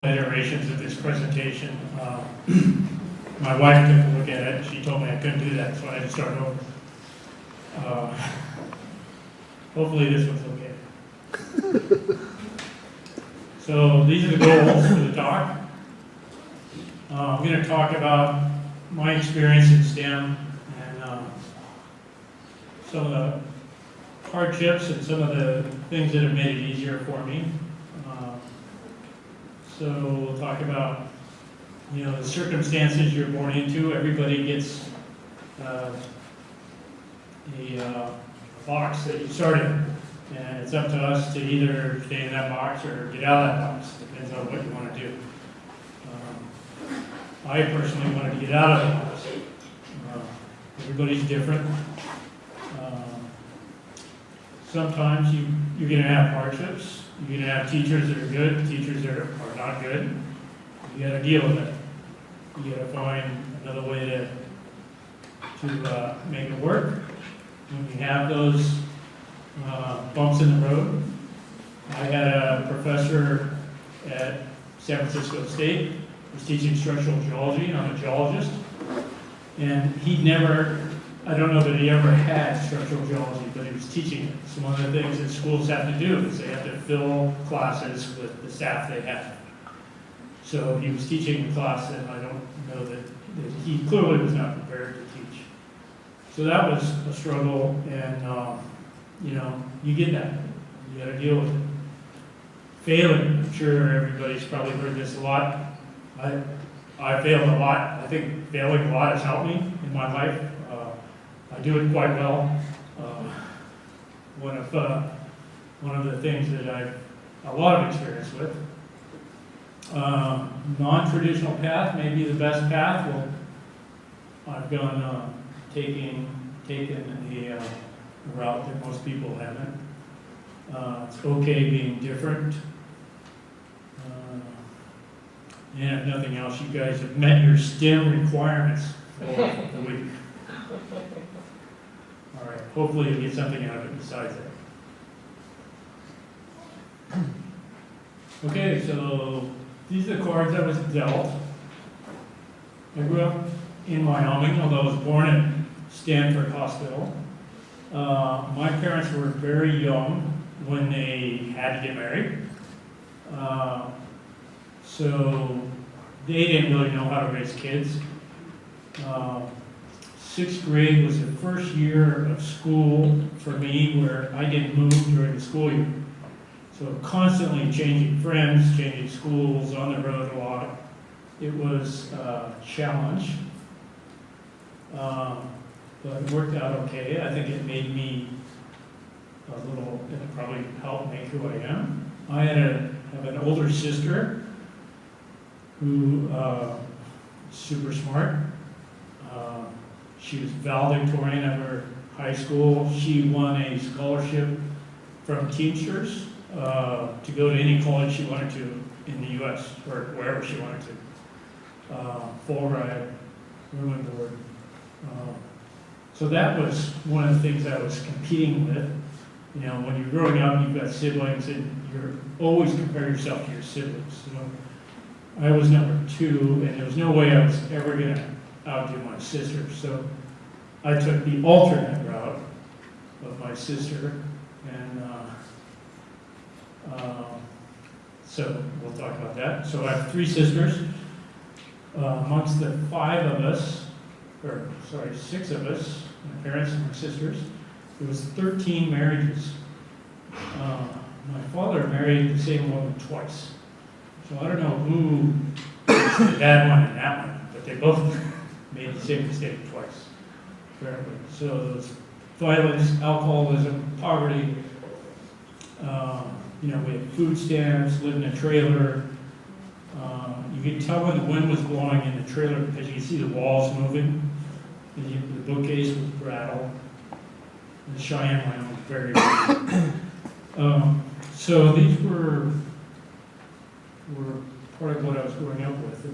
iterations of this presentation. My wife took a look at it. She told me I couldn't do that, so I had to start over. Hopefully this one's okay. So these are the goals for the talk. I'm going to talk about my experience in STEM and some of the hardships and some of the things that have made it easier for me. So we'll talk about, the circumstances you're born into. Everybody gets a box that you start in, and it's up to us to either stay in that box or get out of that box. Depends on what you want to do. I personally wanted to get out of the box. Everybody's different. Sometimes you're going to have hardships. You're going to have teachers that are good, teachers that are not good. You got to deal with it. You got to find another way to make it work. When you have those bumps in the road, I had a professor at San Francisco State who was teaching structural geology. I'm a geologist, and I don't know that he ever had structural geology, but he was teaching it. So one of the things that schools have to do is they have to fill classes with the staff they have. So he was teaching a class, and I don't know that he clearly was not prepared to teach. So that was a struggle, and you get that. You got to deal with it. Failing, I'm sure everybody's probably heard this a lot. I failed a lot. I think failing a lot has helped me in my life. I do it quite well. One of the things that I've a lot of experience with. Non-traditional path may be the best path. Well, I've gone taken a route that most people haven't. It's okay being different. And if nothing else, you guys have met your STEM requirements for the week. All right, hopefully you'll get something out of it besides that. Okay, so these are the cards I was dealt. I grew up in Wyoming, although I was born at Stanford Hospital. My parents were very young when they had to get married. So they didn't really know how to raise kids. 6th grade was the first year of school for me where I didn't move during the school year. So constantly changing friends, changing schools, on the road a lot. It was a challenge, but it worked out okay. I think it made me it probably helped make who I am. I have an older sister who super smart. She was valedictorian of her high school. She won a scholarship from Teamsters to go to any college she wanted to in the U.S. or wherever she wanted to. Full ride, room and board. So that was one of the things I was competing with. When you're growing up, you've got siblings, and you're always comparing yourself to your siblings. I was number 2, and there was no way I was ever going to outdo my sister. So I took the alternate route of my sister, and so we'll talk about that. So I have 3 sisters. Amongst the 6 of us, my parents and my sisters, there was 13 marriages. My father married the same woman twice. So I don't know who was the bad one and that one, but they both made the same mistake twice, apparently. So there was violence, alcoholism, poverty. We had food stamps, lived in a trailer. You could tell when the wind was blowing in the trailer because you could see the walls moving. And the bookcase would rattle. And Cheyenne, Wyoming, very big. So these were part of what I was growing up with.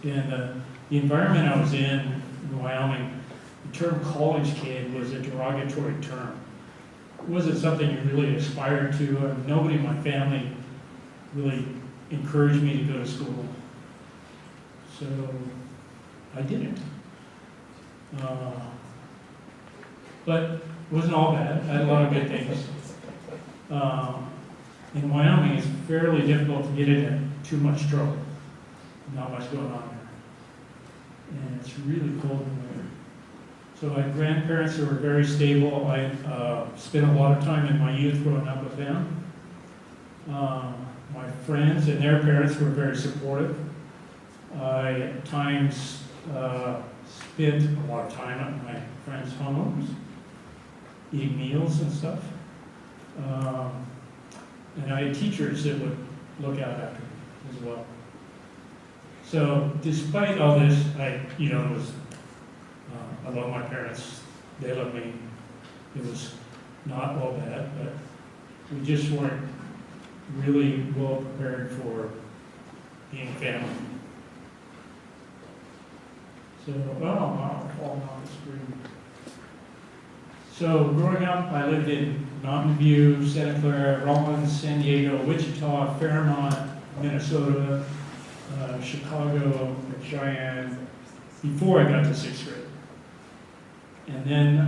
And the environment I was in Wyoming, the term college kid was a derogatory term. It wasn't something you really aspired to. Nobody in my family really encouraged me to go to school. So I didn't. But it wasn't all bad. I had a lot of good things. In Wyoming, it's fairly difficult to get into too much trouble. Not much going on there. And it's really cold in winter. So I had grandparents who were very stable. I spent a lot of time in my youth growing up with them. My friends and their parents were very supportive. I at times spent a lot of time at my friends' homes, eating meals and stuff. And I had teachers that would look out after me as well. So despite all this, I love my parents. They love me. It was not all bad, but we just weren't really well prepared for being family. So, wow, falling off the screen. So growing up, I lived in Mountain View, Santa Clara, Rollins, San Diego, Wichita, Fairmont, Minnesota, Chicago, and Cheyenne before I got to 6th grade. And then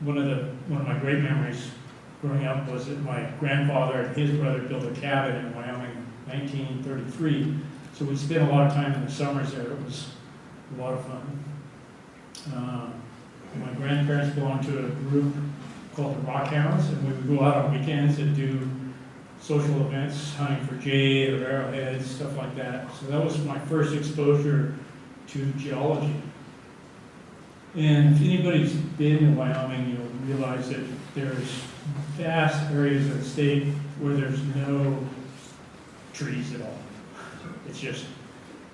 one of my great memories growing up was that my grandfather and his brother built a cabin in Wyoming in 1933. So we spent a lot of time in the summers there. It was a lot of fun. My grandparents belonged to a group called the Rock Hounds, and we would go out on weekends and do social events, hunting for jay or arrowheads, stuff like that. So that was my first exposure to geology. And if anybody's been in Wyoming, you'll realize that there's vast areas of the state where there's no trees at all. It's just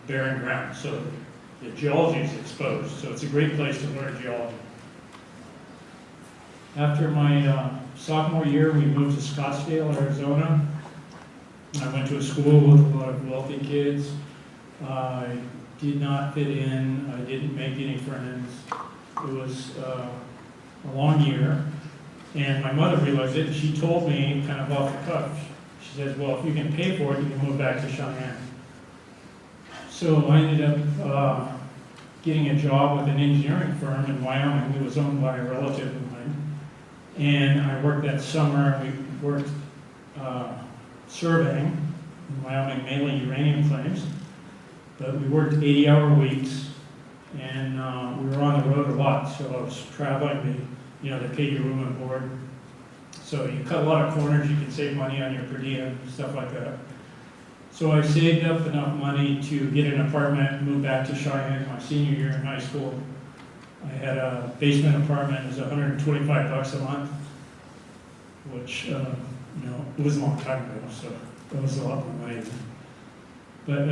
barren ground. So the geology is exposed. So it's a great place to learn geology. After my sophomore year, we moved to Scottsdale, Arizona. I went to a school with a lot of wealthy kids. I did not fit in. I didn't make any friends. It was a long year. And my mother realized it, and she told me kind of off the cuff. She says, well, if you can pay for it, you can move back to Cheyenne. So I ended up getting a job with an engineering firm in Wyoming that was owned by a relative of mine. And I worked that summer. We worked surveying in Wyoming, mainly uranium claims. But we worked 80-hour weeks, and we were on the road a lot. So I was traveling. They pay you room and board. So you cut a lot of corners. You can save money on your per diem, stuff like that. So I saved up enough money to get an apartment, move back to Cheyenne my senior year in high school. I had a basement apartment. It was $125 a month, which, it was a long time ago, so that was a lot more money. But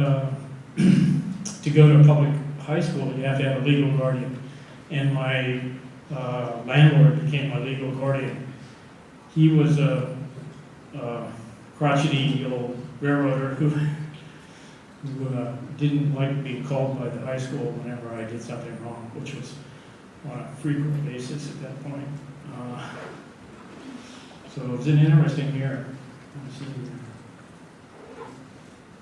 to go to a public high school, you have to have a legal guardian. And my landlord became my legal guardian. He was a crotchety old railroader who didn't like being called by the high school whenever I did something wrong, which was on a frequent basis at that point. So it was an interesting year.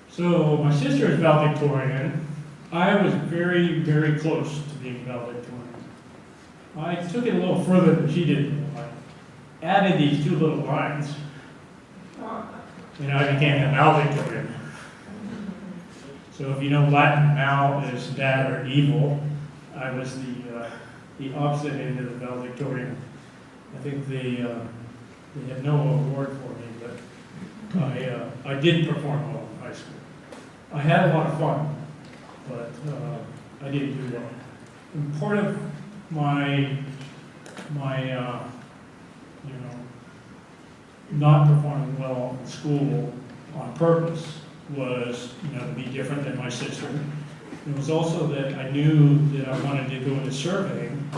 So my sister is valedictorian. I was very, very close to being valedictorian. I took it a little further than she did. I added these two little lines. I became the valedictorian. So if you know Latin, mal is bad or evil. I was the opposite end of the valedictorian. I think they had no award for me, but I did perform well in high school. I had a lot of fun, but I didn't do well. And part of my not performing well in school on purpose was, to be different than my sister. It was also that I knew that I wanted to go into surveying,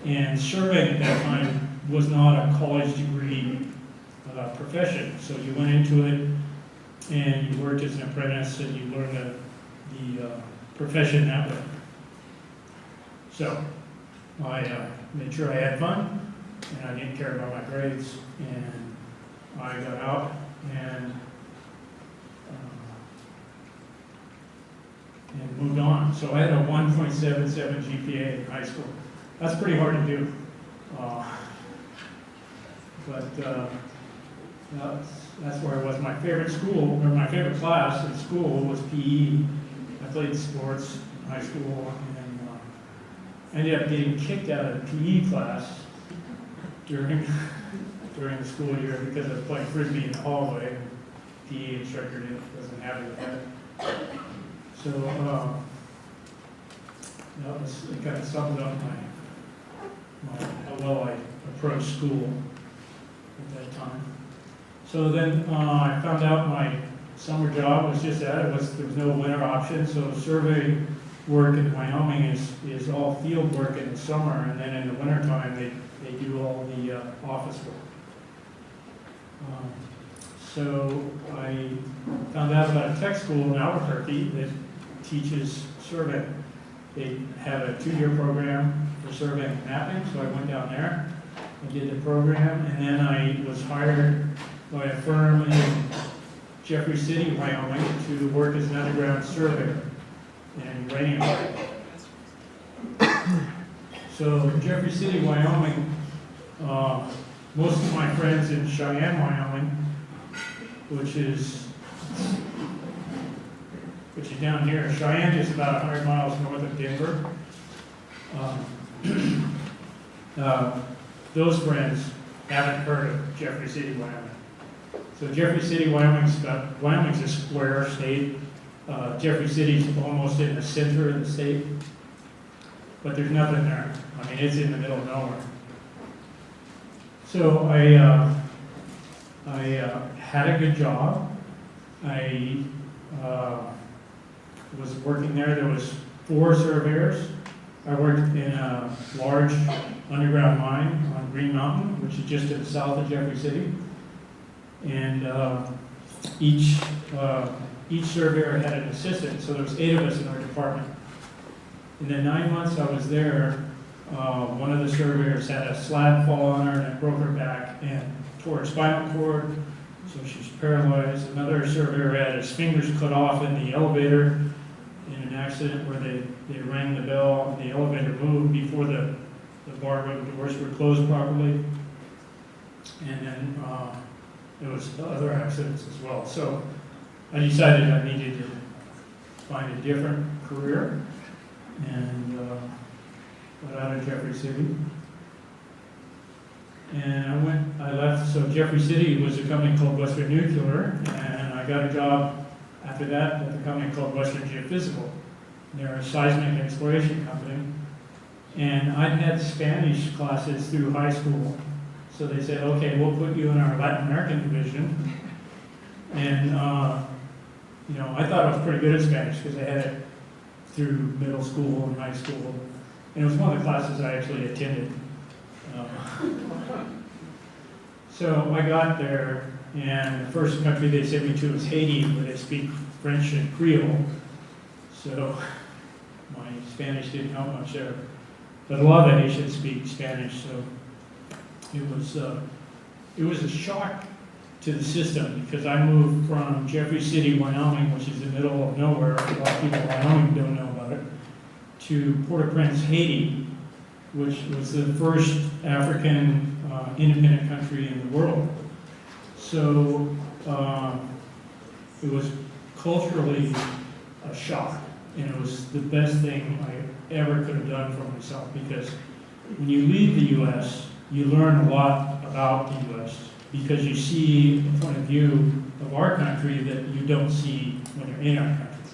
and surveying at that time was not a college degree profession. So you went into it and you worked as an apprentice and you learned the profession that way. So I made sure I had fun and I didn't care about my grades, and I got out and moved on. So I had a 1.77 GPA in high school. That's pretty hard to do. That's where I was. My favorite school, or my favorite class in school was PE. I played sports in high school, and ended up getting kicked out of the PE class during the school year because I was playing frisbee in the hallway. And PE instructor wasn't happy with that. So it kind of summed up how well I approached school at that time. So then I found out my summer job was just that. There was no winter option, so survey work in Wyoming is all field work in the summer, and then in the wintertime they do all the office work. So I found out about a tech school in Albuquerque that teaches survey. They have a 2-year program for survey and mapping, so I went down there. I did the program, and then I was hired by a firm in Jeffrey City, Wyoming, to work as an underground surveyor in uranium. So Jeffrey City, Wyoming, most of my friends in Cheyenne, Wyoming, which is down here. Cheyenne is about 100 miles north of Denver. Those friends haven't heard of Jeffrey City, Wyoming. So Jeffrey City, Wyoming's a square state. Jeffrey City's almost in the center of the state, but there's nothing there. I mean, it's in the middle of nowhere. So I had a good job. I was working there. There was 4 surveyors. I worked in a large underground mine on Green Mountain, which is just to the south of Jeffrey City. And each surveyor had an assistant, so there was 8 of us in our department. In the 9 months I was there, one of the surveyors had a slab fall on her and it broke her back and tore her spinal cord, so she's paralyzed. Another surveyor had his fingers cut off in the elevator in an accident where they rang the bell and the elevator moved before the bar room doors were closed properly. And then there was other accidents as well. So I decided I needed to find a different career and got out of Jeffrey City. And I left, so Jeffrey City was a company called Western Nuclear, and I got a job after that at a company called Western Geophysical. They're a seismic exploration company. And I'd had Spanish classes through high school. So they said, okay, we'll put you in our Latin American division. And, I thought I was pretty good at Spanish because I had it through middle school and high school. And it was one of the classes I actually attended. So I got there, and the first country they sent me to was Haiti, where they speak French and Creole. So my Spanish didn't help much there. But a lot of the Haitians speak Spanish, so it was a shock to the system because I moved from Jeffrey City, Wyoming, which is the middle of nowhere. A lot of people in Wyoming don't know about it, to Port-au-Prince, Haiti, which was the first African independent country in the world. So it was culturally a shock, and it was the best thing I ever could have done for myself because when you leave the U.S., you learn a lot about the U.S. because you see the point of view of our country that you don't see when you're in our country.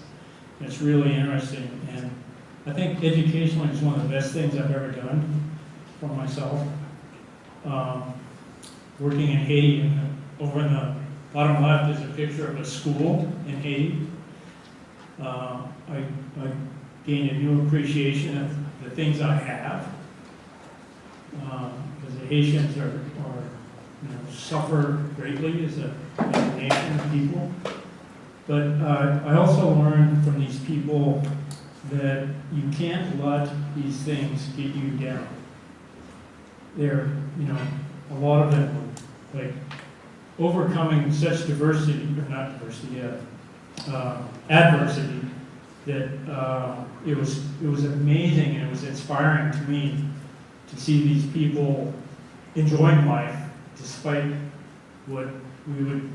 And it's really interesting, and I think educationally is one of the best things I've ever done for myself. Working in Haiti, over in the bottom left is a picture of a school in Haiti. I gained a new appreciation of the things I have. Because the Haitians suffer greatly as a nation of people. But I also learned from these people that you can't let these things get you down. They're, a lot of them, like overcoming such diversity, or not diversity, adversity, that it was amazing and it was inspiring to me to see these people enjoying life despite what we would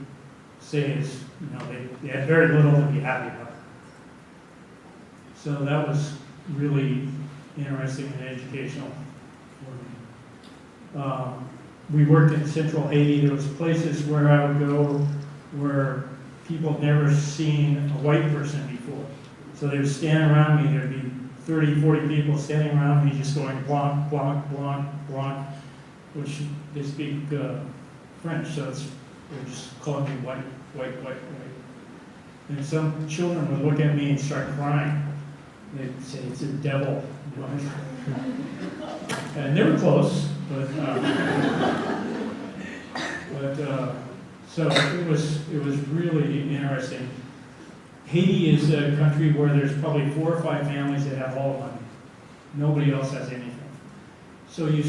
say is, they had very little to be happy about. So that was really interesting and educational for me. We worked in central Haiti. There was places where I would go where people had never seen a white person before. So they would stand around me. There'd be 30, 40 people standing around me just going blanc, blanc, blanc, blanc, which they speak French, so they're just calling me white, white, white, white. And some children would look at me and start crying. They'd say, "It's a devil." And they were close, but so it was really interesting. Haiti is a country where there's probably 4 or 5 families that have all the money. Nobody else has anything. So you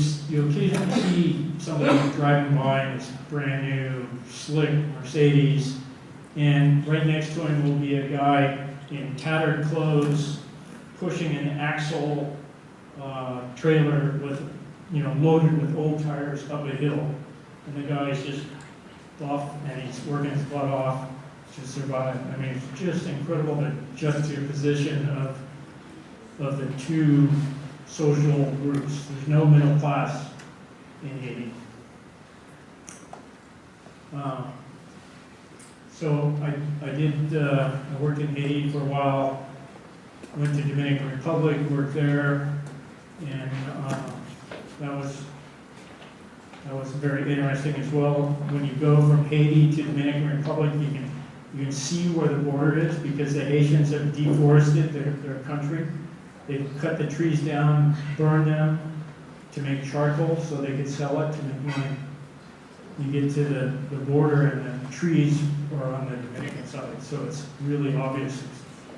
occasionally see somebody driving by in this brand new, slick Mercedes, and right next to him will be a guy in tattered clothes pushing an axle trailer with, loaded with old tires up a hill, and the guy's just off and he's working his butt off to survive. I mean, it's just incredible the juxtaposition of the two social groups. There's no middle class in Haiti. So I worked in Haiti for a while, went to Dominican Republic, worked there, and that was very interesting as well. When you go from Haiti to Dominican Republic, you can see where the border is because the Haitians have deforested their country. They cut the trees down, burn them to make charcoal so they could sell it to make money. You get to the border and the trees are on the Dominican side, so it's really obvious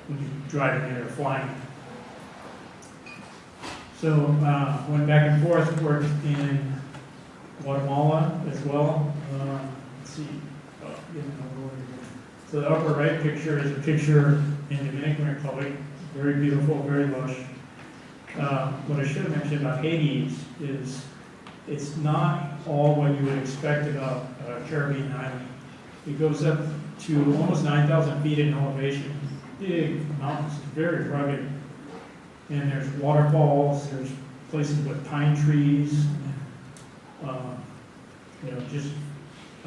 when you drive in there flying. So went back and forth, worked in Guatemala as well. Let's see. So the upper right picture is a picture in Dominican Republic. Very beautiful, very lush. What I should have mentioned about Haiti is it's not all what you would expect about a Caribbean island. It goes up to almost 9,000 feet in elevation. Big mountains, very rugged. And there's waterfalls, there's places with pine trees. I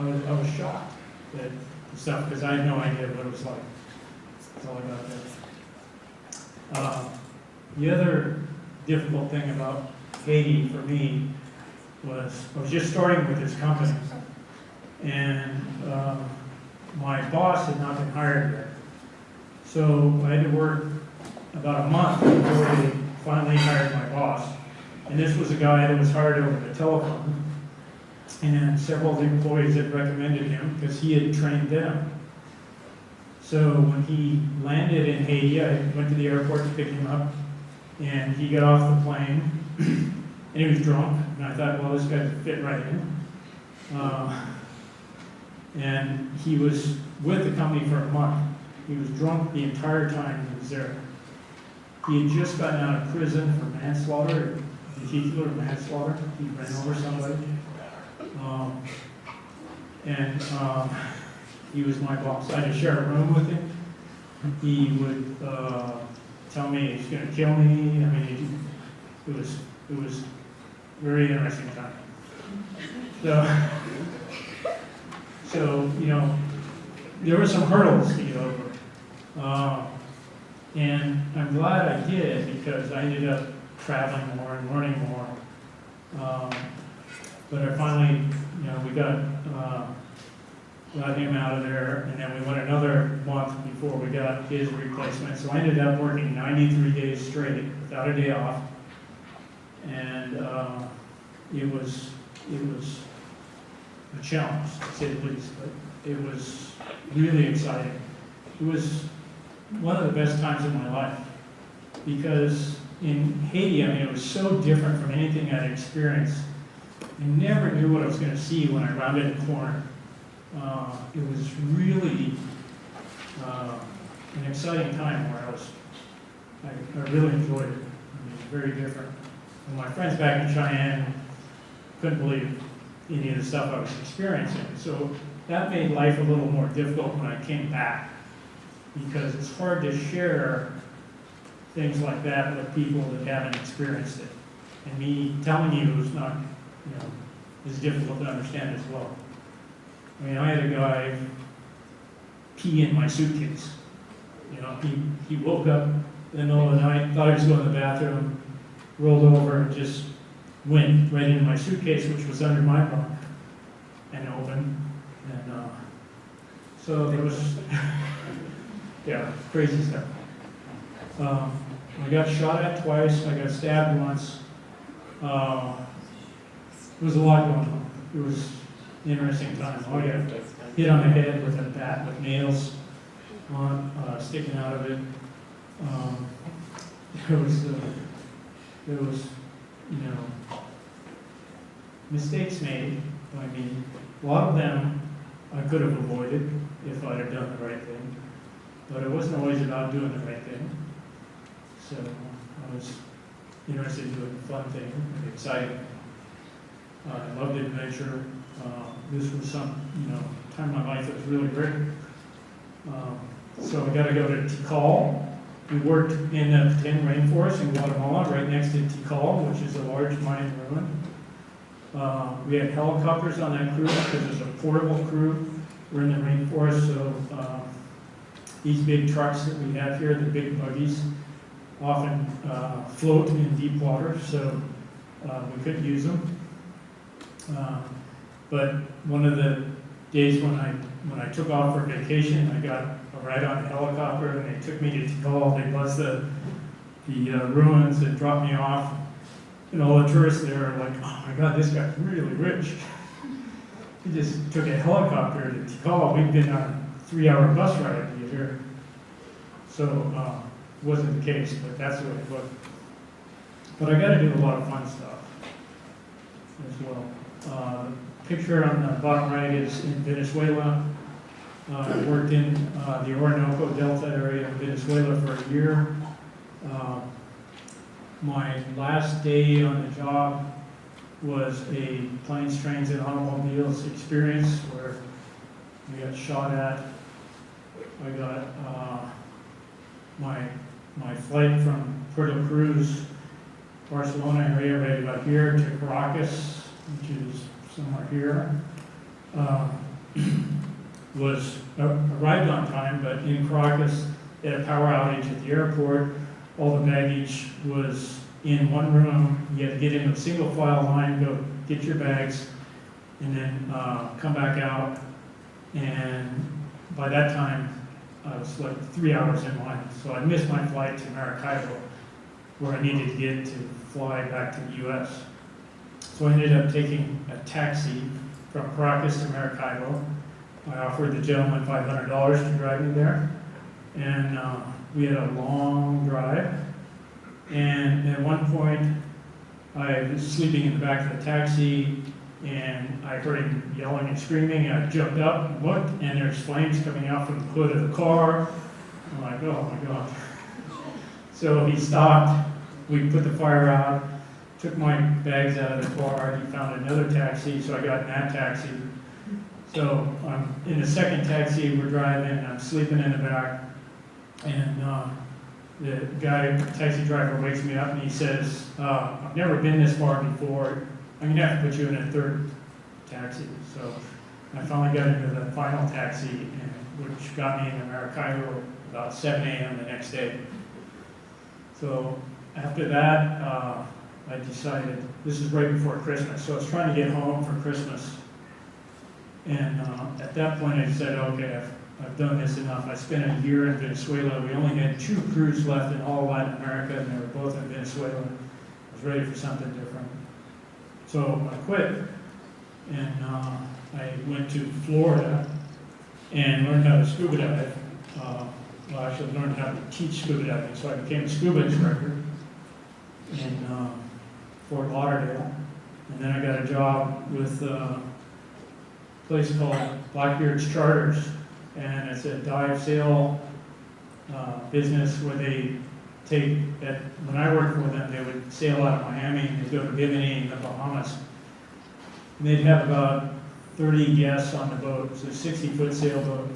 was shocked at the stuff because I had no idea what it was like. That's all I got there. The other difficult thing about Haiti for me was I was just starting with this company, and my boss had not been hired yet. So I had to work about a month before they finally hired my boss. And this was a guy that was hired over the telephone, and several of the employees had recommended him because he had trained them. So when he landed in Haiti, I went to the airport to pick him up, and he got off the plane, and he was drunk, and I thought, well, this guy would fit right in. And he was with the company for a month. He was drunk the entire time he was there. He had just gotten out of prison for manslaughter, vehicular manslaughter. He ran over somebody. He was my boss. I had to share a room with him. He would tell me he's going to kill me. I mean, it was very interesting time. So there were some hurdles to get over. And I'm glad I did because I ended up traveling more and learning more. But I finally, we got him out of there, and then we went another month before we got his replacement. So I ended up working 93 days straight without a day off. And it was a challenge, to say the least, but it was really exciting. It was one of the best times of my life because in Haiti, it was so different from anything I'd experienced. I never knew what I was going to see when I rounded a corner. it was really an exciting time where I really enjoyed it. I mean, it's very different. And my friends back in Cheyenne couldn't believe any of the stuff I was experiencing. So that made life a little more difficult when I came back, because it's hard to share things like that with people that haven't experienced it. And me telling you is not, is difficult to understand as well. I mean, I had a guy pee in my suitcase. He woke up in the middle of the night, thought he was going to the bathroom, rolled over and just went right into my suitcase, which was under my bunk, and opened. And so there was, yeah, crazy stuff. I got shot at twice. I got stabbed once. There was a lot going on. It was an interesting time. Oh, yeah, hit on the head with a bat with nails on sticking out of it. There was, mistakes made. I mean, a lot of them I could have avoided if I'd have done the right thing, but it wasn't always about doing the right thing. So I was interested in doing the fun thing, the exciting thing. I loved adventure. This was some, time in my life that was really great. So I got to go to Tikal. We worked in the Tin rainforest in Guatemala, right next to Tikal, which is a large Mayan ruin. We had helicopters on that crew because it was a portable crew. We're in the rainforest, so these big trucks that we have here, the big buggies, often float in deep water, so we couldn't use them. But one of the days when I took off for vacation, I got a ride on a helicopter, and they took me to Tikal. They buzzed the ruins and dropped me off. And all the tourists there are like, "Oh my God, this guy's really rich." He just took a helicopter to Tikal. We've been on a 3-hour bus ride to get here. So it wasn't the case, but that's the way it looked. But I got to do a lot of fun stuff as well. Picture on the bottom right is in Venezuela. I worked in the Orinoco Delta area of Venezuela for a year. My last day on the job was a planes, trains, and automobiles experience where we got shot at. I got my flight from Puerto Cruz, Barcelona area, right about here, to Caracas, which is somewhere here. Arrived on time, but in Caracas, they had a power outage at the airport. All the baggage was in one room. You had to get in a single file line, go get your bags, and then come back out. And by that time, I was like 3 hours in line. So I missed my flight to Maracaibo, where I needed to get to fly back to the US. So I ended up taking a taxi from Caracas to Maracaibo. I offered the gentleman $500 to drive me there. And we had a long drive. And at one point, I was sleeping in the back of the taxi, and I heard him yelling and screaming. I jumped up and looked, and there's flames coming out from the hood of the car. I'm like, oh my God. So he stopped. We put the fire out, took my bags out of the car. He found another taxi, so I got in that taxi. So I'm in the second taxi, we're driving, I'm sleeping in the back, and the taxi driver wakes me up and he says, I've never been this far before, I'm gonna have to put you in a third taxi. So I finally got into the final taxi, which got me into Maracaibo about 7 a.m. the next day. So after that, I decided, this is right before Christmas, so I was trying to get home for Christmas. And at that point I said, okay, I've done this enough. I spent a year in Venezuela. We only had 2 crews left in all Latin America, and they were both in Venezuela. I was ready for something different. So I quit, and I went to Florida and learned how to scuba dive. Well, actually learned how to teach scuba diving, so I became a scuba instructor in Fort Lauderdale. And then I got a job with place called Blackbeards Charters, and it's a dive sail business where they take, when I worked for them, they would sail out of Miami and they'd go to Bimini in the Bahamas. And they'd have about 30 guests on the boat. It's a 60-foot sailboat.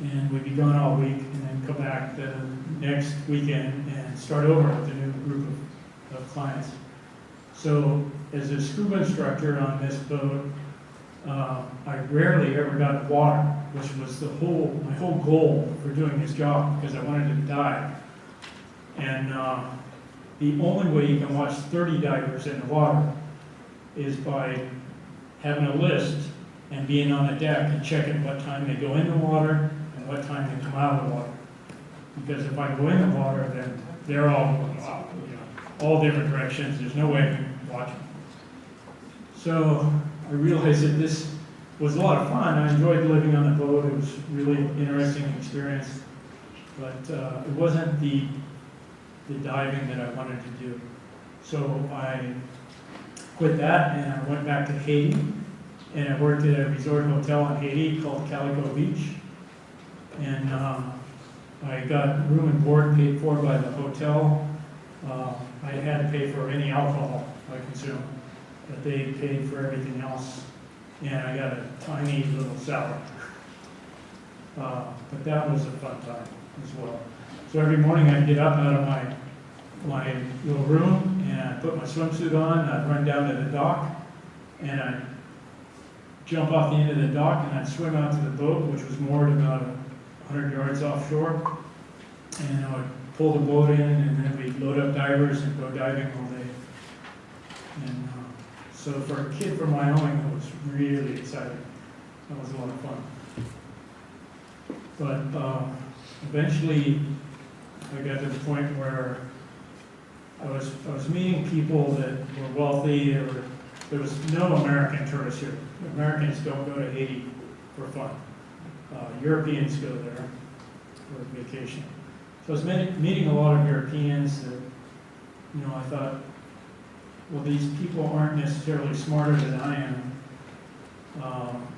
And we'd be gone all week and then come back the next weekend and start over with a new group of clients. So as a scuba instructor on this boat, I rarely ever got in the water, which was my whole goal for doing this job, because I wanted to dive. And the only way you can watch 30 divers in the water is by having a list and being on the deck and checking what time they go in the water and what time they come out of the water. Because if I go in the water, then they're all going off, all different directions. There's no way I can watch them. So I realized that this was a lot of fun. I enjoyed living on the boat. It was really an interesting experience. But it wasn't the diving that I wanted to do. So I quit that and I went back to Haiti. And I worked at a resort hotel in Haiti called Calico Beach. And I got room and board paid for by the hotel. I had to pay for any alcohol I consumed, but they paid for everything else. And I got a tiny little salary. But that was a fun time as well. So every morning I'd get up out of my little room and I'd put my swimsuit on, and I'd run down to the dock, and I'd jump off the end of the dock and I'd swim out to the boat, which was moored about 100 yards offshore. And I would pull the boat in, and then we'd load up divers and go diving all day. And so for a kid from Wyoming, it was really exciting. That was a lot of fun. But eventually, I got to the point where I was meeting people that were wealthy. There was no American tourists here. Americans don't go to Haiti for fun. Europeans go there for vacation. So I was meeting a lot of Europeans that, I thought, well, these people aren't necessarily smarter than I am.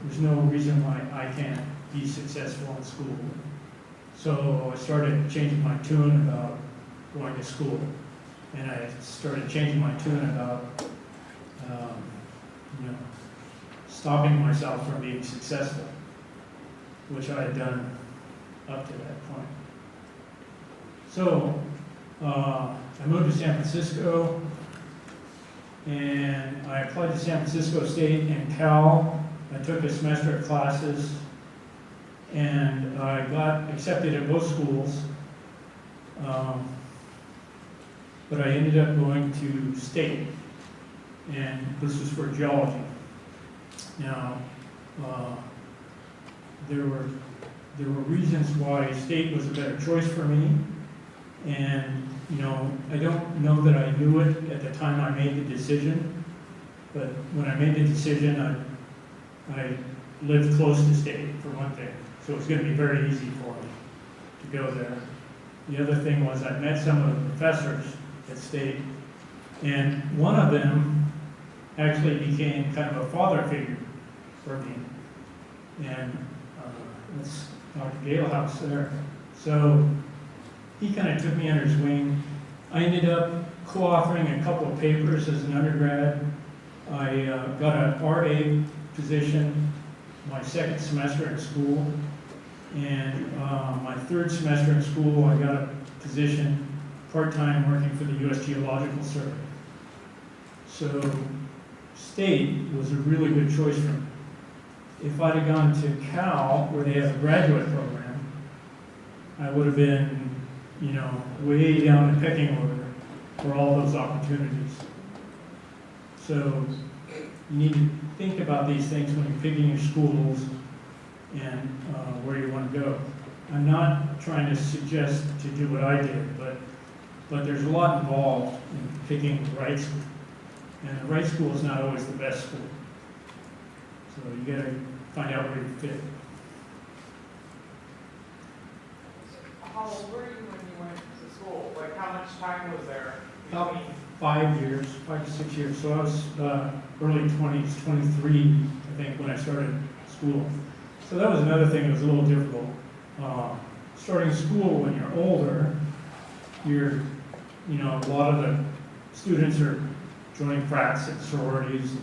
There's no reason why I can't be successful in school. So I started changing my tune about going to school. And I started changing my tune about, stopping myself from being successful, which I had done up to that point. So I moved to San Francisco, and I applied to San Francisco State and Cal. I took a semester of classes, and I got accepted at both schools, but I ended up going to State, and this was for geology. Now, there were reasons why State was a better choice for me, and I don't know that I knew it at the time I made the decision, but when I made the decision, I lived close to State, for one thing, so it was going to be very easy for me to go there. The other thing was I met some of the professors at State, and one of them actually became kind of a father figure for me, and that's Dr. Galehouse there. So he kind of took me under his wing. I ended up co-authoring a couple of papers as an undergrad. I got an RA position my second semester in school, and my third semester in school I got a position part-time working for the U.S. Geological Survey. So State was a really good choice for me. If I'd have gone to Cal, where they have a graduate program, I would have been, way down the pecking order for all those opportunities. So you need to think about these things when you're picking your schools and where you want to go. I'm not trying to suggest to do what I did, but there's a lot involved in picking the right school. And the right school is not always the best school. So you got to find out where you fit. How old were you when you went to school? Like, how much time was there? About 5 years, 5 to 6 years. So I was early 20s, 23 I think, when I started school. So that was another thing that was a little difficult. Starting school when you're older, a lot of the students are joining frats and sororities.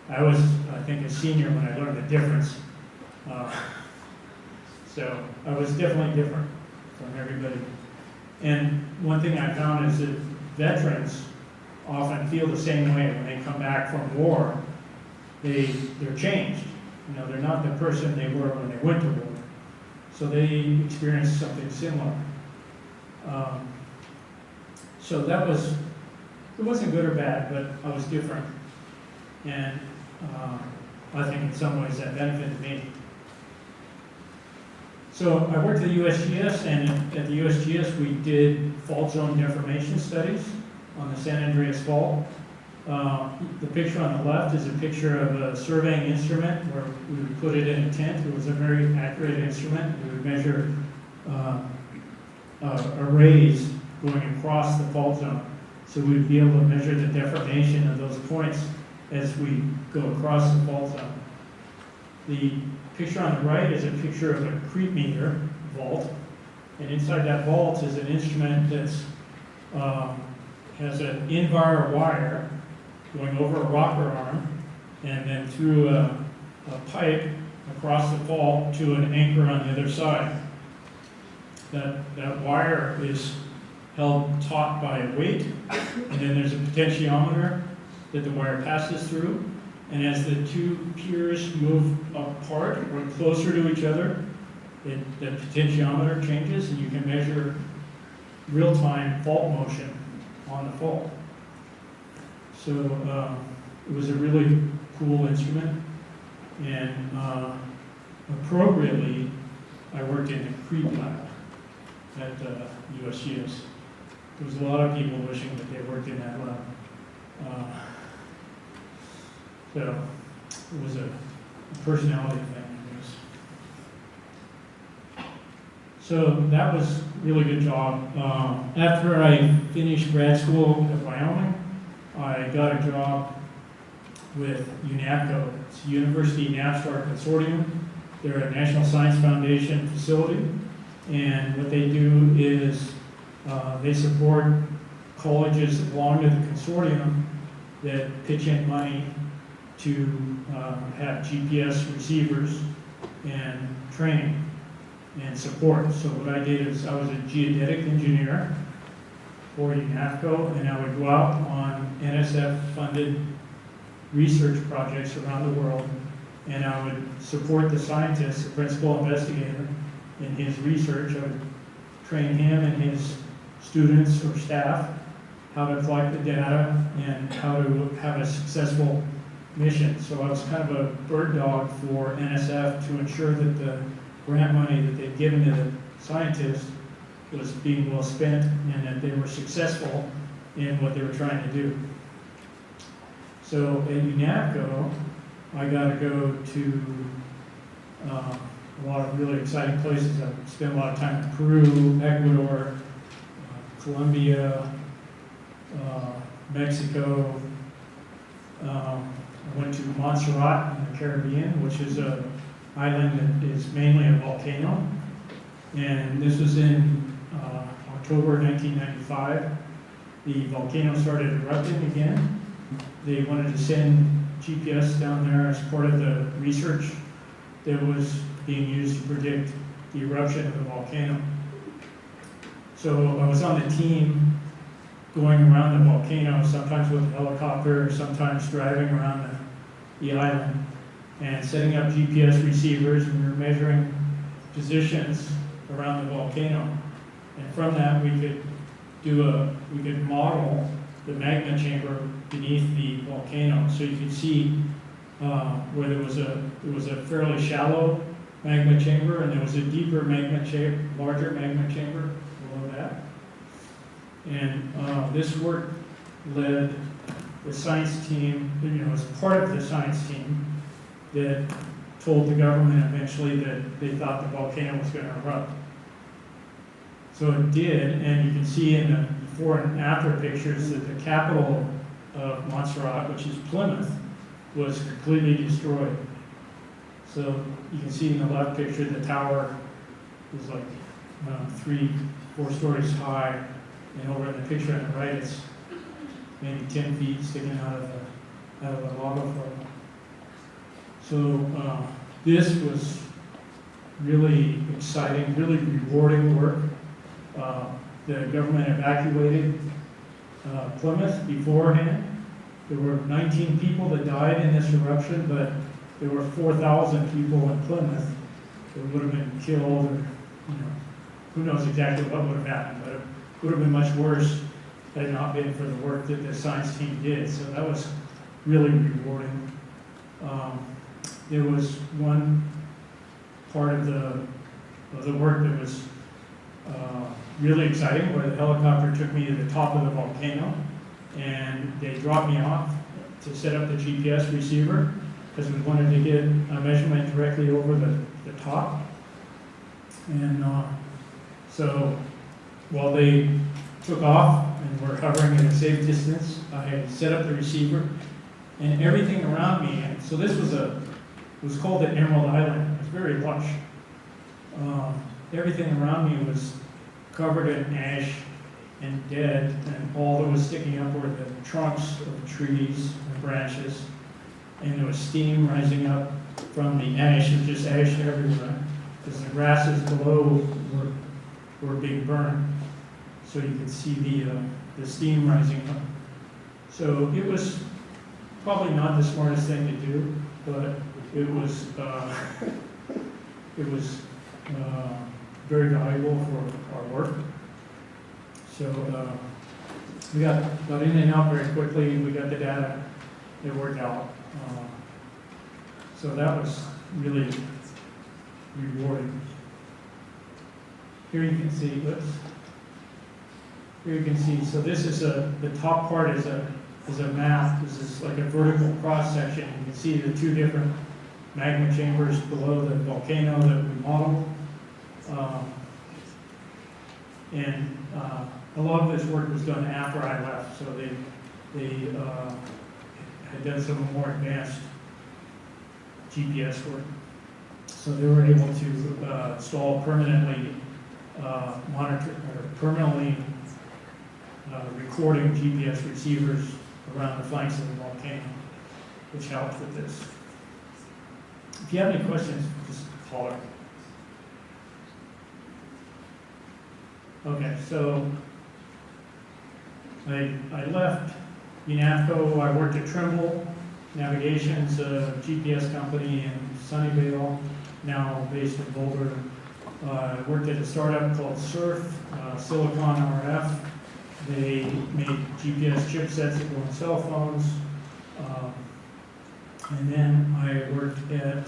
I was, I think, a senior when I learned the difference. So I was definitely different from everybody. And one thing I found is that veterans often feel the same way when they come back from war. They're changed. They're not the person they were when they went to war. So they experience something similar. So it wasn't good or bad, but I was different. And I think in some ways that benefited me. So I worked at the USGS, and at the USGS we did fault zone deformation studies on the San Andreas Fault. The picture on the left is a picture of a surveying instrument where we would put it in a tent. It was a very accurate instrument. We would measure arrays going across the fault zone. So we'd be able to measure the deformation of those points as we go across the fault zone. The picture on the right is a picture of a creep meter vault. And inside that vault is an instrument that's has an in-wire wire going over a rocker arm and then through a pipe across the fault to an anchor on the other side. That wire is held taut by a weight, and then there's a potentiometer that the wire passes through. And as the two piers move apart or closer to each other, the potentiometer changes, and you can measure real-time fault motion on the fault. So it was a really cool instrument, and appropriately, I worked in the creep lab at USGS. There was a lot of people wishing that they worked in that lab. So it was a personality thing, I guess. So that was a really good job. After I finished grad school at Wyoming, I got a job with UNAPCO. It's University NAVSTAR Consortium. They're a National Science Foundation facility, and what they do is they support colleges that belong to the consortium that pitch in money to have GPS receivers and training and support. So what I did is I was a geodetic engineer for UNAPCO, and I would go out on NSF-funded research projects around the world, and I would support the scientist, the principal investigator, in his research. I would train him and his students or staff how to collect the data and how to have a successful mission. So I was kind of a bird dog for NSF to ensure that the grant money that they'd given to the scientists was being well spent and that they were successful in what they were trying to do. So at UNAPCO, I got to go to a lot of really exciting places. I spent a lot of time in Peru, Ecuador, Colombia, Mexico. I went to Montserrat in the Caribbean, which is an island that is mainly a volcano. And this was in October 1995. The volcano started erupting again. They wanted to send GPS down there as part of the research that was being used to predict the eruption of the volcano. So I was on the team going around the volcano, sometimes with a helicopter, sometimes driving around the island and setting up GPS receivers, and we were measuring positions around the volcano. And from that we could model the magma chamber beneath the volcano. So you could see where there was a fairly shallow magma chamber, and there was a deeper magma chamber, larger magma chamber below that. And this work led the science team, as part of the science team that told the government eventually that they thought the volcano was going to erupt. So it did, and you can see in the before and after pictures that the capital of Montserrat, which is Plymouth, was completely destroyed. So you can see in the left picture, the tower is like 3-4 stories high, and over in the picture on the right, it's maybe 10 feet sticking out of the lava flow. So this was really exciting, really rewarding work. The government evacuated Plymouth beforehand. There were 19 people that died in this eruption, but there were 4,000 people in Plymouth that would have been killed, or who knows exactly what would have happened, but it would have been much worse had it not been for the work that the science team did. So that was really rewarding. There was one part of the work that was really exciting, where the helicopter took me to the top of the volcano, and they dropped me off to set up the GPS receiver, because we wanted to get a measurement directly over the top. And so while they took off and were hovering at a safe distance, I had set up the receiver, and everything around me, and so this was called the Emerald Island. It was very lush. Everything around me was covered in ash and dead, and all that was sticking up were the trunks of the trees and branches, and there was steam rising up from the ash, and just ash everywhere, because the grasses below were being burned, so you could see the steam rising up. So it was probably not the smartest thing to do, but it was very valuable for our work. So we got in and out very quickly. We got the data. It worked out. So that was really rewarding. Here you can see, here you can see, so this is the top part is a map. This is like a vertical cross section. You can see the two different magma chambers below the volcano that we modeled. And a lot of this work was done after I left, so they had done some more advanced GPS work. So they were able to install permanently permanently recording GPS receivers around the flanks of the volcano, which helped with this. If you have any questions, just holler. Okay, so I left UNAFCO. I worked at Tremble Navigation's a GPS company in Sunnyvale, now based in Boulder. I worked at a startup called Surf, Silicon RF. They made GPS chipsets that go on cell phones. And then I worked at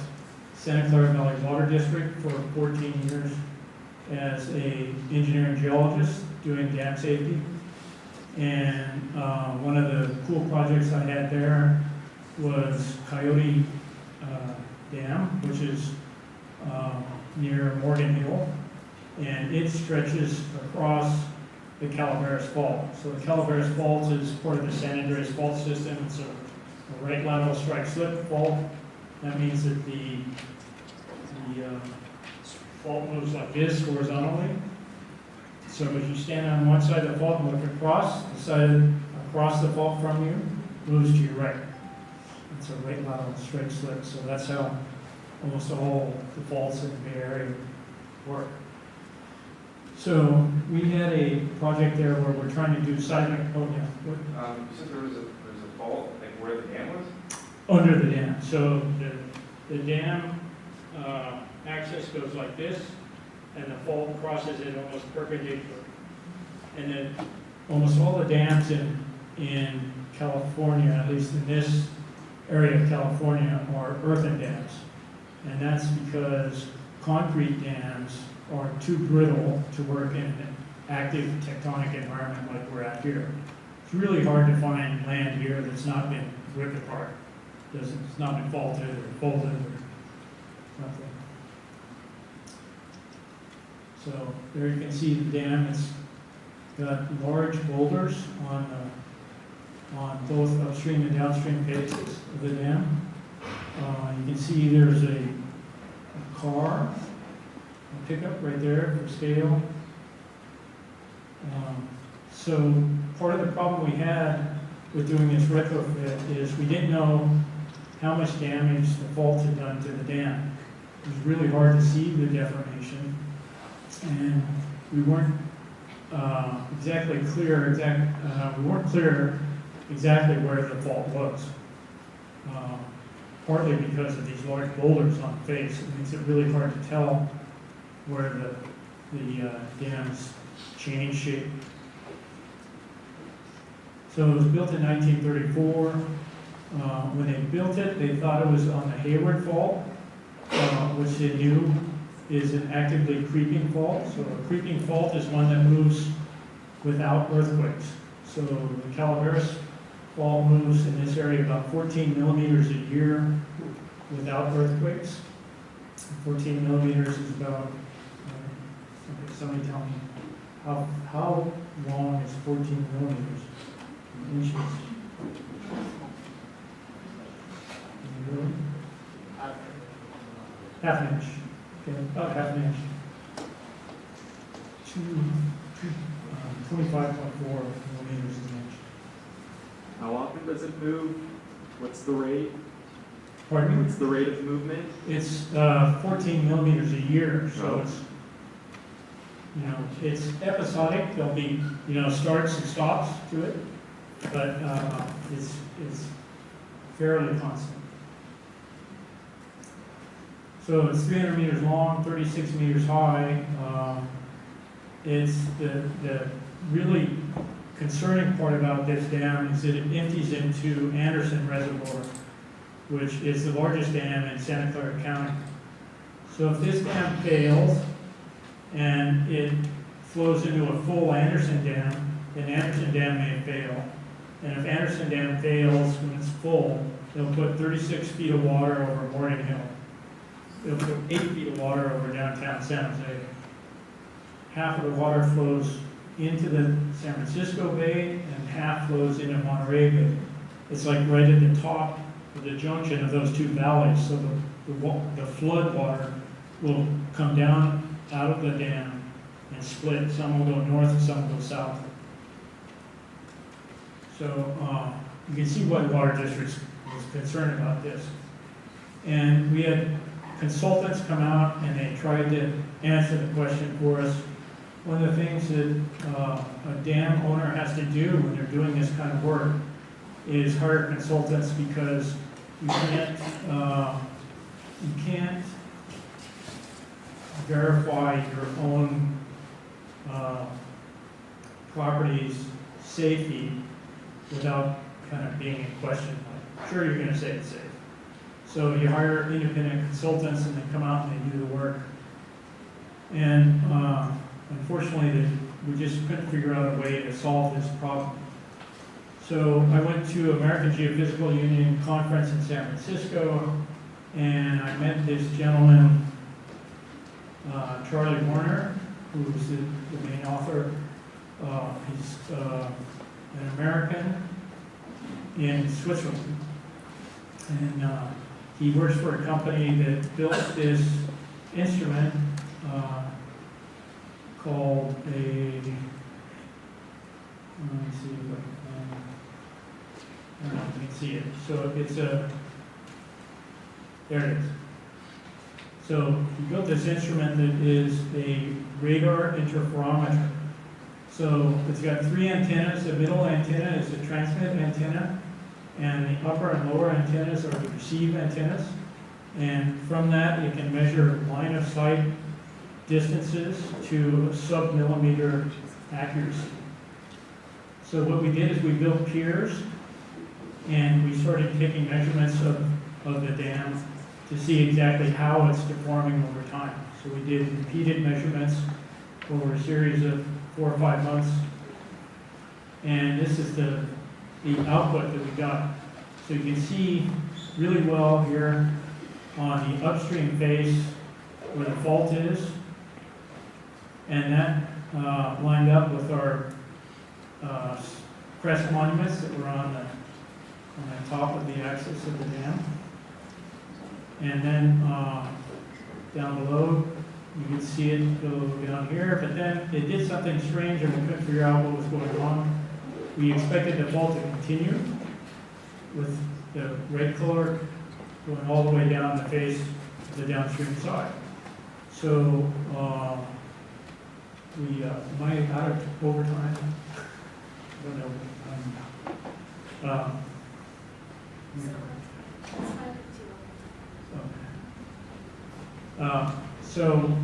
Santa Clara Valley Water District for 14 years as an engineer and geologist doing dam safety. And one of the cool projects I had there was Coyote Dam, which is near Morgan Hill, and it stretches across the Calaveras Fault. So the Calaveras Fault is part of the San Andreas Fault system. It's a right lateral strike slip fault. That means that the fault moves like this horizontally. So as you stand on one side of the fault and look across, the side across the fault from you moves to your right. It's a right lateral strike slip. So that's how almost all the faults in the Bay Area work. So we had a project there where we're trying to do seismic. Oh yeah. You said there was a fault, like where the dam was? Under the dam. So the dam axis goes like this, and the fault crosses it almost perpendicular. And then almost all the dams in California, at least in this area of California, are earthen dams. And that's because concrete dams are too brittle to work in an active tectonic environment like we're at here. It's really hard to find land here that's not been ripped apart. It's not been faulted or folded or something. So there you can see the dam. It's got large boulders on both upstream and downstream faces of the dam. You can see there's a pickup right there for scale. So part of the problem we had with doing this retrofit is we didn't know how much damage the fault had done to the dam. It was really hard to see the deformation, and we weren't we weren't clear exactly where the fault was. Partly because of these large boulders on the face, it makes it really hard to tell where the dam's changed shape. So it was built in 1934. When they built it, they thought it was on the Hayward Fault, which they knew is an actively creeping fault. So a creeping fault is one that moves without earthquakes. So the Calaveras Fault moves in this area about 14 millimeters a year without earthquakes. 14 millimeters is about, somebody tell me, how long is 14 millimeters in inches? Really? Half an inch. Okay, about half an inch. 25.4 millimeters an inch. How often does it move? What's the rate? Pardon me? What's the rate of movement? It's 14 millimeters a year, so Oh. it's, it's episodic. There'll be, starts and stops to it, but it's fairly constant. So it's 300 meters long, 36 meters high. It's the really concerning part about this dam is that it empties into Anderson Reservoir, which is the largest dam in Santa Clara County. So if this dam fails and it flows into a full Anderson Dam, then Anderson Dam may fail. And if Anderson Dam fails when it's full, they'll put 36 feet of water over Morgan Hill. They'll put 8 feet of water over downtown San Jose. Half of the water flows into the San Francisco Bay and half flows into Monterey Bay. It's like right at the top of the junction of those two valleys. So the flood water will come down out of the dam and split. Some will go north and some will go south. So you can see why the Water District was concerned about this. And we had consultants come out and they tried to answer the question for us. One of the things that a dam owner has to do when they're doing this kind of work is hire consultants, because you can't verify your own property's safety without kind of being in question. Like, sure, you're going to say it's safe. So you hire independent consultants and they come out and they do the work. And unfortunately, we just couldn't figure out a way to solve this problem. So I went to American Geophysical Union conference in San Francisco, and I met this gentleman, Charlie Warner, who's the main author. He's an American in Switzerland. And he works for a company that built this instrument called let me see if I don't know if you can see it. So it's there it is. So he built this instrument that is a radar interferometer. So it's got three antennas. The middle antenna is the transmit antenna, and the upper and lower antennas are the receive antennas. And from that, it can measure line of sight distances to a sub-millimeter accuracy. So what we did is we built piers, and we started taking measurements of the dam to see exactly how it's deforming over time. So we did repeated measurements over a series of 4 or 5 months. And this is the output that we got. So you can see really well here on the upstream face where the fault is. And that lined up with our crest monuments that were on the top of the axis of the dam. And then down below, You can see it go down here, but then it did something strange and we couldn't figure out what was going on. We expected the fault to continue with the red color going all the way down the face of the downstream side. So, am I out of overtime? I don't know. So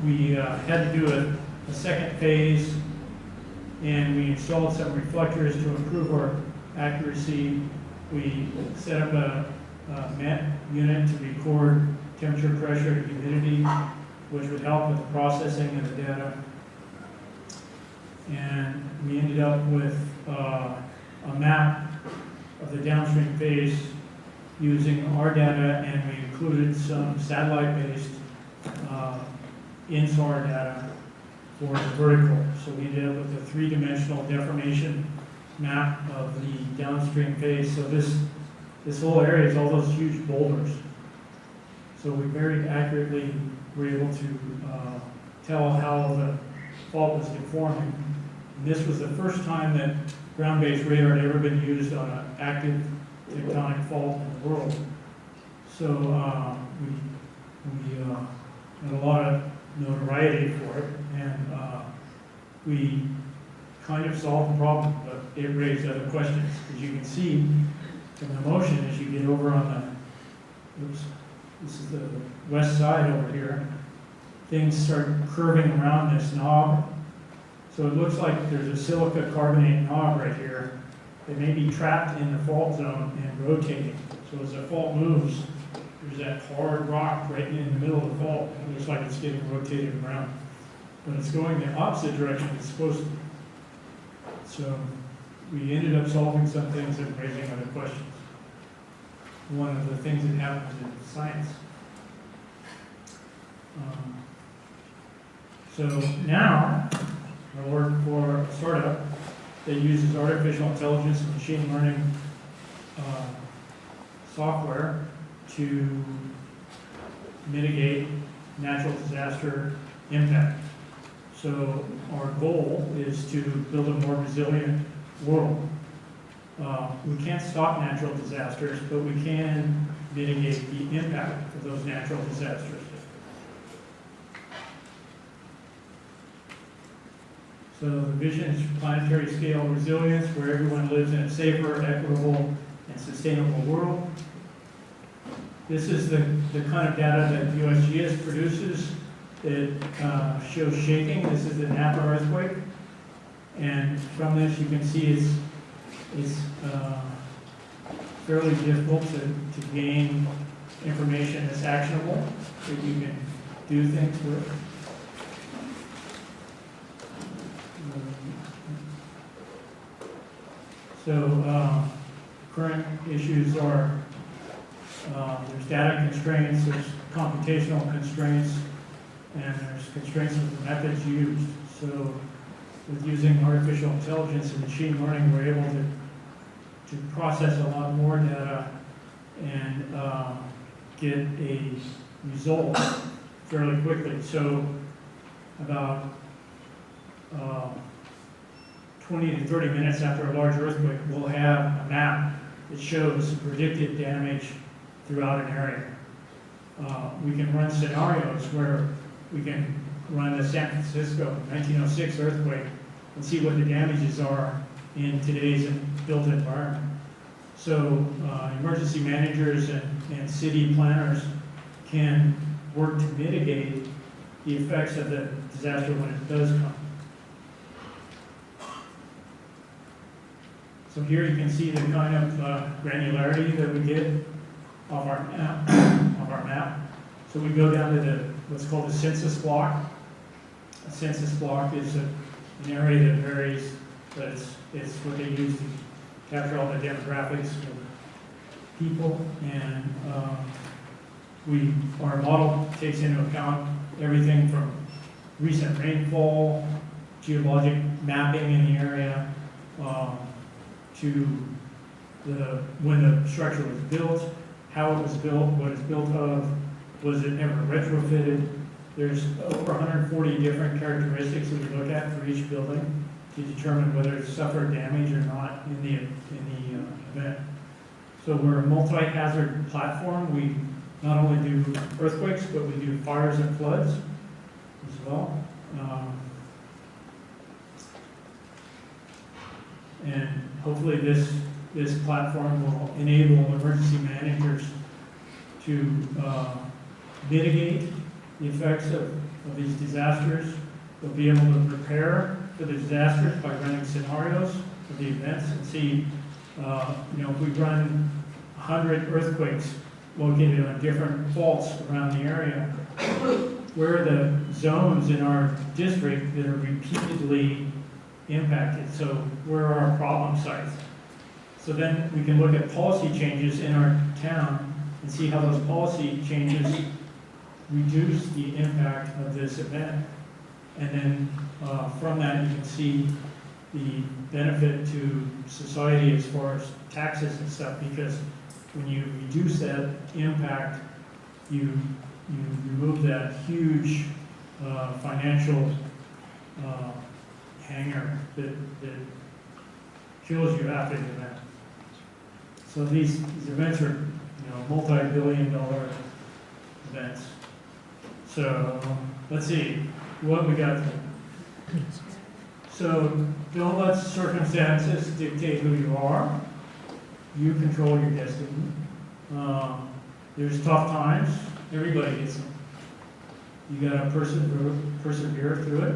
we had to do a second phase, and we installed some reflectors to improve our accuracy. We set up a MET unit to record temperature, pressure, and humidity, which would help with the processing of the data. And we ended up with a map of the downstream phase using our data, and we included some satellite-based INSAR data for the vertical. So we ended up with a three-dimensional deformation map of the downstream phase. So this whole area is all those huge boulders. So we very accurately were able to tell how the fault was deforming. And this was the first time that ground-based radar had ever been used on an active tectonic fault in the world. So we had a lot of notoriety for it, and we kind of solved the problem, but it raised other questions. As you can see from the motion, as you get over on the, this is the west side over here, things start curving around this knob. So it looks like there's a silica carbonate knob right here that may be trapped in the fault zone and rotating. So as the fault moves, there's that hard rock right in the middle of the fault. It looks like it's getting rotated around. But it's going the opposite direction it's supposed to. So we ended up solving some things and raising other questions. One of the things that happens in science. So now, I work for a startup that uses artificial intelligence and machine learning software to mitigate natural disaster impact. So our goal is to build a more resilient world. We can't stop natural disasters, but we can mitigate the impact of those natural disasters. So the vision is planetary scale resilience, where everyone lives in a safer, equitable, and sustainable world. This is the kind of data that USGS produces. It shows shaking. This is the Napa earthquake. And from this you can see it's fairly difficult to gain information that's actionable, that you can do things with. So current issues are there's data constraints, there's computational constraints, and there's constraints with the methods used. So with using artificial intelligence and machine learning, we're able to process a lot more data and get a result fairly quickly. So about 20 to 30 minutes after a large earthquake, we'll have a map that shows predicted damage throughout an area. We can run scenarios where we can run the San Francisco 1906 earthquake and see what the damages are in today's built environment. So emergency managers and city planners can work to mitigate the effects of the disaster when it does come. So here you can see the kind of granularity that we get of our map. So we go down to what's called the census block. A census block is an area that varies, but it's what they use to capture all the demographics of people. And our model takes into account everything from recent rainfall, geologic mapping in the area, to when the structure was built, how it was built, what it's built of, was it ever retrofitted, There's over 140 different characteristics that we look at for each building to determine whether it's suffered damage or not in the event. So we're a multi-hazard platform. We not only do earthquakes, but we do fires and floods as well. And hopefully this platform will enable emergency managers to mitigate the effects of these disasters. They'll be able to prepare for the disasters by running scenarios of the events and see, if we run 100 earthquakes located on different faults around the area, where are the zones in our district that are repeatedly impacted? So where are our problem sites? So then we can look at policy changes in our town and see how those policy changes reduce the impact of this event. And then from that, you can see the benefit to society as far as taxes and stuff, because when you reduce that impact, you remove that huge financial hanger that kills you after the event. So these events are, multi-billion-dollar events. So let's see what we got. So don't let circumstances dictate who you are. You control your destiny. There's tough times. Everybody gets them. You got to persevere through it.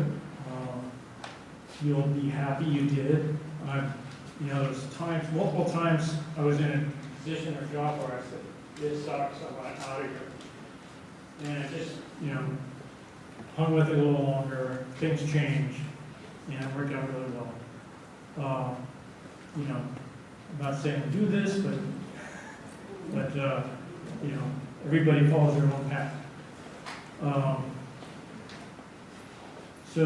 You'll be happy you did. There's times, multiple times, I was in a position or job where I said, "This sucks. I want out of here." And I just, hung with it a little longer. Things change, and it worked out really well. I'm not saying to do this, but everybody follows their own path. So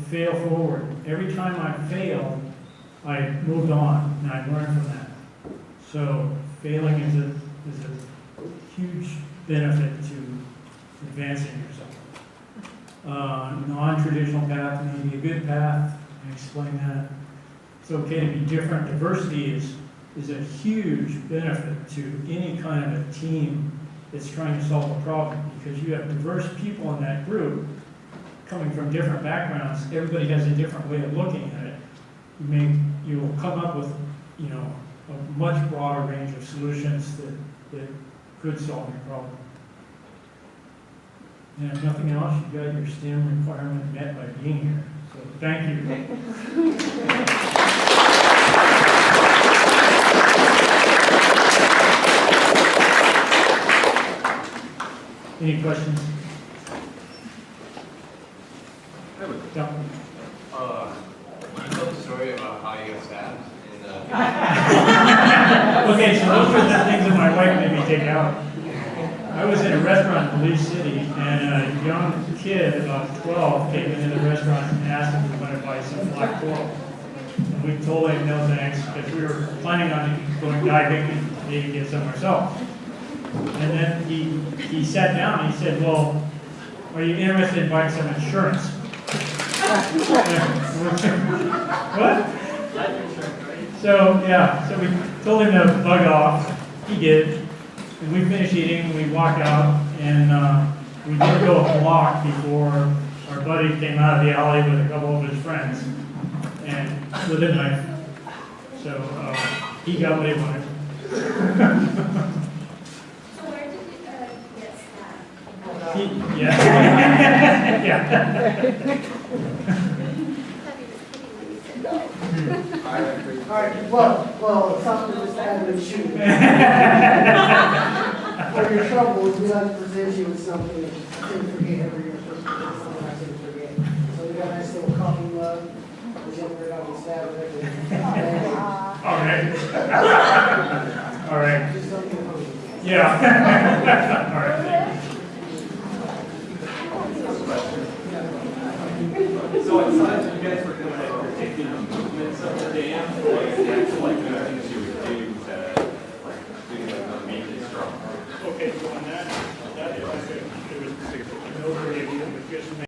fail forward. Every time I failed, I moved on and I learned from that. So failing is a huge benefit to advancing yourself. Non-traditional path may be a good path. I explain that. It's okay to be different. Diversity is a huge benefit to any kind of a team that's trying to solve a problem, because you have diverse people in that group coming from different backgrounds. Everybody has a different way of looking at it. You will come up with a much broader range of solutions that could solve your problem. And if nothing else, you got your STEM requirement met by being here. So thank you. Any questions? Yeah. Can you tell the story about how you got stabbed? Okay, so those are the things that my wife made me take out. I was in a restaurant in Leash City, and a young kid, about 12, came into the restaurant and asked if we wanted to buy some black coral. And we told him no thanks, because we were planning on going diving and maybe get some ourselves. And then he sat down and he said, "Well, are you interested in buying some insurance?" What? So we told him to bug off. He did. And we finished eating, we walked out, and we did go a block before our buddy came out of the alley with a couple of his friends, and with a knife. So he got what he wanted. So where did you get stabbed? Yeah. Yeah. All right, well, something just happened to shoot. For your troubles, we like to present you with something that you can forget every year. Something I can forget. So we got a nice little coffee mug. We don't worry about the stab and everything. All right. All right. Just something to hold. Yeah. All right. Thank you. So it sounds like you guys were doing particular movements of the dam, like things you would do to maintenance from. Okay, so on that, it was an overview of just